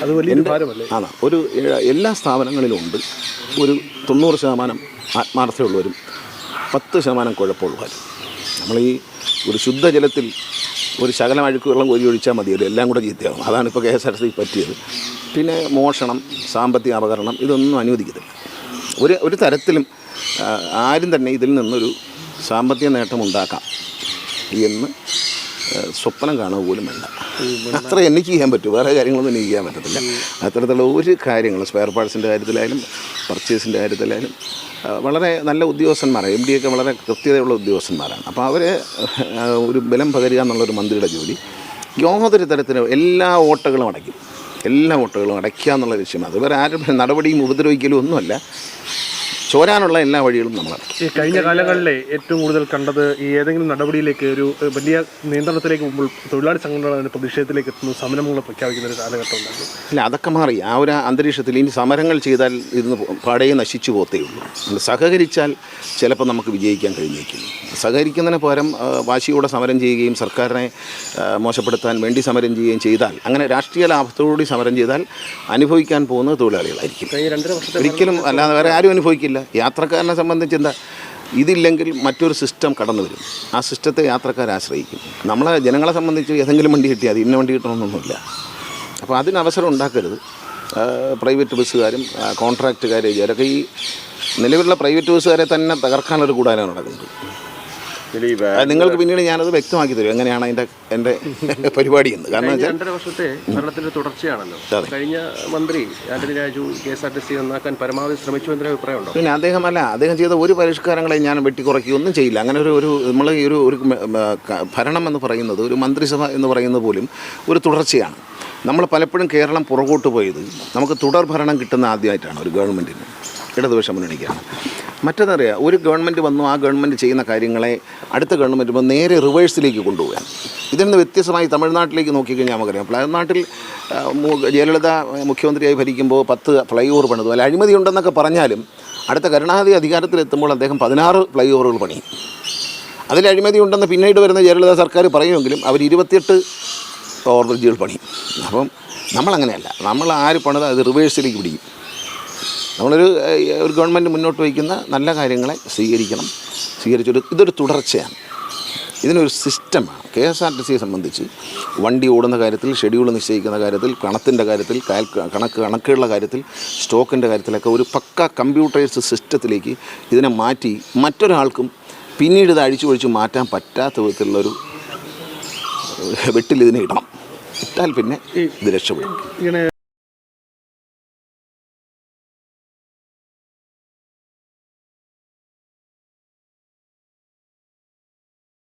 അത് വലിയ ഭാരമല്ലേ? ആണ്. ഒരു എല്ലാ സ്ഥാപനങ്ങളിലും ഉണ്ട് ഒരു 90% ആത്മാർത്ഥതയുള്ളവരും 10% കുഴപ്പമുള്ളവരും. നമ്മൾ ഈ ഒരു ശുദ്ധജലത്തിൽ ഒരു ശകലം അഴുക്ക് വെള്ളം കോരി ഒഴിച്ചാൽ മതിയല്ലോ, എല്ലാം കൂടെ ചീത്തയാകും. അതാണിപ്പോൾ KSRTC പറ്റിയത്. പിന്നെ മോഷണം, സാമ്പത്തിക അപകരണം, ഇതൊന്നും അനുവദിക്കത്തില്ല. ഒരു തരത്തിലും ആരും തന്നെ ഇതിൽ നിന്നൊരു സാമ്പത്തിക നേട്ടം ഉണ്ടാക്കാം എന്ന് സ്വപ്നം കാണുക പോലും വേണ്ട. അത്ര എനിക്ക് ചെയ്യാൻ പറ്റും, വേറെ കാര്യങ്ങളൊന്നും എനിക്ക് ചെയ്യാൻ പറ്റത്തില്ല. അത്തരത്തിലുള്ള ഒരു കാര്യങ്ങൾ സ്പെയർ പാർട്സിൻ്റെ കാര്യത്തിലായാലും പർച്ചേസിൻ്റെ കാര്യത്തിലായാലും വളരെ നല്ല ഉദ്യോഗസ്ഥന്മാരാണ്. MD ഒക്കെ വളരെ കൃത്യതയുള്ള ഉദ്യോഗസ്ഥന്മാരാണ്. അപ്പോൾ അവരെ ഒരു ബലം പകരുക എന്നുള്ളൊരു മന്ത്രിയുടെ ജോലി യാതൊരു തരത്തിലും എല്ലാ വോട്ടുകളും അടയ്ക്കും, എല്ലാ വോട്ടുകളും അടയ്ക്കുക എന്നുള്ള ലക്ഷ്യമാണ്. അത് വേറെ ആരും നടപടിയും ഉപദ്രവിക്കലും ഒന്നുമല്ല, ചോരാനുള്ള എല്ലാ വഴികളും നമ്മൾ ഈ കഴിഞ്ഞ കാലങ്ങളിലെ ഏറ്റവും കൂടുതൽ കണ്ടത് ഈ ഏതെങ്കിലും നടപടിയിലേക്ക് ഒരു വലിയ നിയന്ത്രണത്തിലേക്ക് മുമ്പ് തൊഴിലാളി സംഘടനകളുടെ പ്രതിഷേധത്തിലേക്ക് എത്തുന്നു, സമരങ്ങൾ പ്രഖ്യാപിക്കുന്ന ഒരു കാലഘട്ടം ഉണ്ടായിരുന്നു. ഇല്ല, അതൊക്കെ മാറി. ആ ഒരു അന്തരീക്ഷത്തിൽ ഇനി സമരങ്ങൾ ചെയ്താൽ ഇതിന് പാടേ നശിച്ചു പോത്തേ ഉള്ളൂ. സഹകരിച്ചാൽ ചിലപ്പോൾ നമുക്ക് വിജയിക്കാൻ കഴിഞ്ഞേക്കും. സഹകരിക്കുന്നതിന് പകരം വാശിയോടെ സമരം ചെയ്യുകയും സർക്കാരിനെ മോശപ്പെടുത്താൻ വേണ്ടി സമരം ചെയ്യുകയും ചെയ്താൽ, അങ്ങനെ രാഷ്ട്രീയ ലാഭത്തോടുകൂടി സമരം ചെയ്താൽ അനുഭവിക്കാൻ പോകുന്നത് തൊഴിലാളികളായിരിക്കും. ഒരിക്കലും അല്ലാതെ വേറെ ആരും അനുഭവിക്കില്ല. യാത്രക്കാരനെ സംബന്ധിച്ച് എന്താ, ഇതില്ലെങ്കിൽ മറ്റൊരു സിസ്റ്റം കടന്നു വരും. ആ സിസ്റ്റത്തെ യാത്രക്കാർ ആശ്രയിക്കും. നമ്മളെ ജനങ്ങളെ സംബന്ധിച്ച് ഏതെങ്കിലും വണ്ടി കിട്ടിയാൽ അത് ഇന്ന വണ്ടി കിട്ടണമെന്നൊന്നുമില്ല. അപ്പോൾ അതിന് അവസരം ഉണ്ടാക്കരുത്. പ്രൈവറ്റ് ബസ്സുകാരും കോൺട്രാക്റ്റുകാരും അവരൊക്കെ ഈ നിലവിലുള്ള പ്രൈവറ്റ് ബസ്സുകാരെ തന്നെ തകർക്കാനൊരു കൂടാനാണ് നടക്കുന്നത്. നിങ്ങൾക്ക് പിന്നീട് ഞാനത് വ്യക്തമാക്കി തരും എങ്ങനെയാണ് എൻ്റെ പരിപാടി എന്ന്. കാരണം 2.5 വർഷത്തെ ഭരണത്തിൻ്റെ തുടർച്ചയാണല്ലോ. കഴിഞ്ഞ മന്ത്രി ആന്റണി രാജു KSRTC നന്നാക്കാൻ പരമാവധി ശ്രമിച്ചു എന്നൊരു അഭിപ്രായമുണ്ടോ? പിന്നെ അദ്ദേഹം ചെയ്ത ഒരു പരിഷ്കാരങ്ങളെ ഞാൻ വെട്ടിക്കുറയ്ക്കുകയൊന്നും ചെയ്യില്ല. അങ്ങനെ ഒരു നമ്മൾ ഈ ഒരു ഭരണം എന്ന് പറയുന്നത്, ഒരു മന്ത്രിസഭ എന്ന് പറയുന്നത് പോലും ഒരു തുടർച്ചയാണ്. നമ്മൾ പലപ്പോഴും കേരളം പുറകോട്ട് പോയത് നമുക്ക് തുടർ ഭരണം കിട്ടുന്ന ആദ്യമായിട്ടാണ് ഒരു ഗവൺമെൻറ്റിന്, ഇടതുപക്ഷ മുന്നണിക്കാണ്. മറ്റേതറിയാം, ഒരു ഗവൺമെൻറ് വന്നു, ആ ഗവൺമെൻറ് ചെയ്യുന്ന കാര്യങ്ങളെ അടുത്ത ഗവൺമെൻറ് ഇപ്പോൾ നേരെ റിവേഴ്സിലേക്ക് കൊണ്ടുപോകാൻ. ഇതിൽ നിന്ന് വ്യത്യസ്തമായി തമിഴ്നാട്ടിലേക്ക് നോക്കിക്കഴിഞ്ഞാൽ നമുക്കറിയാം. തമിഴ്നാട്ടിൽ ജയലളിത മുഖ്യമന്ത്രിയായി ഭരിക്കുമ്പോൾ 10 ഫ്ലൈ ഓവർ പണിതു. അല്ല, അഴിമതി ഉണ്ടെന്നൊക്കെ പറഞ്ഞാലും അടുത്ത കരുണാനിധി അധികാരത്തിലെത്തുമ്പോൾ അദ്ദേഹം 16 ഫ്ലൈ ഓവറുകൾ പണി. അതിൽ അഴിമതി ഉണ്ടെന്ന് പിന്നീട് വരുന്ന ജയലളിത സർക്കാർ പറയുമെങ്കിലും അവർ 28 ഓവർ ബ്രിഡ്ജുകൾ പണി. അപ്പം നമ്മളങ്ങനെയല്ല, നമ്മൾ ആര് പണിത് അത് റിവേഴ്സിലേക്ക് പിടിക്കും. നമ്മളൊരു ഗവൺമെൻറ് മുന്നോട്ട് വയ്ക്കുന്ന നല്ല കാര്യങ്ങളെ ഇതൊരു തുടർച്ചയാണ്, ഇതിനൊരു സിസ്റ്റമാണ്. KSRTCയെ സംബന്ധിച്ച് വണ്ടി ഓടുന്ന കാര്യത്തിൽ, ഷെഡ്യൂൾ നിശ്ചയിക്കുന്ന കാര്യത്തിൽ, കണത്തിൻ്റെ കാര്യത്തിൽ, കണക്കുകളുടെ കാര്യത്തിൽ, സ്റ്റോക്കിൻ്റെ കാര്യത്തിലൊക്കെ ഒരു പക്ക കമ്പ്യൂട്ടറൈസ്ഡ് സിസ്റ്റത്തിലേക്ക് ഇതിനെ മാറ്റി മറ്റൊരാൾക്കും പിന്നീട് ഇത് അഴിച്ചു മാറ്റാൻ പറ്റാത്ത വിധത്തിലുള്ളൊരു വെട്ടിൽ ഇതിനെ ഇടണം. ഇട്ടാൽ പിന്നെ ഇത് രക്ഷപ്പെടും.